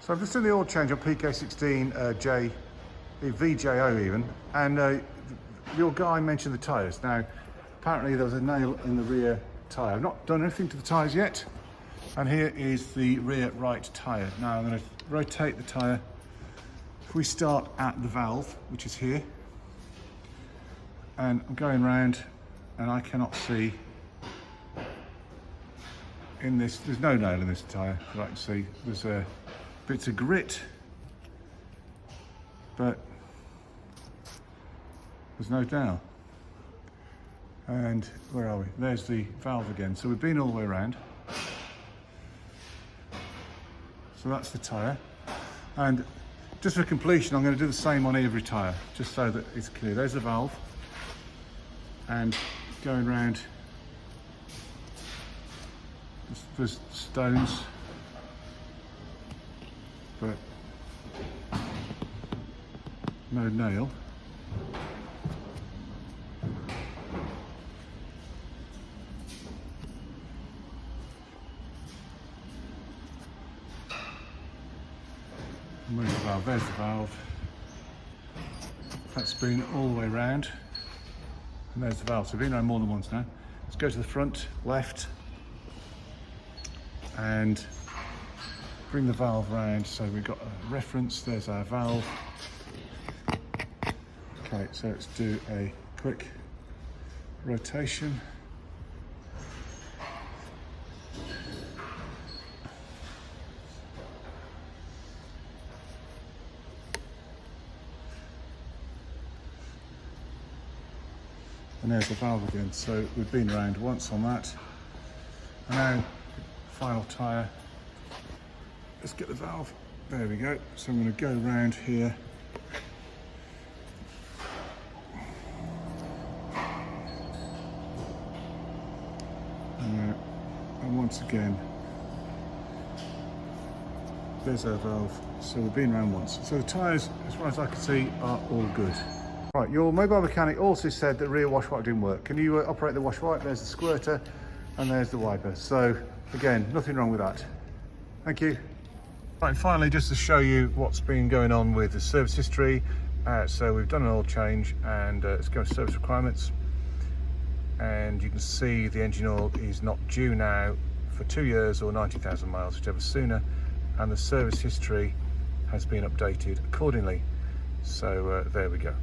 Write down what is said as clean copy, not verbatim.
So I've just done the oil change on PK16VJO even, and your guy mentioned the tyres. Now, apparently there was a nail in the rear tyre. I've not done anything to the tyres yet, and here is the rear right tyre. Now I'm going to rotate the tyre. If we start at the valve, which is here, and I'm going round, and I cannot see in this, there's no nail in this tyre, as I can see. There's bits of grit, but there's no nail. And where are we? There's the valve again. So we've been all the way around. So that's the tyre. And just for completion, I'm going to do the same on every tyre, just so that it's clear. There's the valve. And going round, there's stones, but no nail. Move the valve, there's the valve. That's been all the way around. And there's the valve, so we've been around more than once now. Let's go to the front, left, and bring the valve round. So we've got a reference, there's our valve. Okay, so let's do a quick rotation. And there's the valve again. So we've been around once on that. And now, final tyre. Let's get the valve. There we go. So I'm going to go around here. And once again, there's our valve. So we've been around once. So the tyres, as far as I can see, are all good. Right, your mobile mechanic also said that rear wash wiper didn't work. Can you operate the wash wiper? There's the squirter and there's the wiper. So again, nothing wrong with that. Thank you. Right, finally, just to show you what's been going on with the service history. So we've done an oil change, and it's going to service requirements. And you can see the engine oil is not due now for 2 years or 90,000 miles, whichever sooner. And the service history has been updated accordingly. So there we go.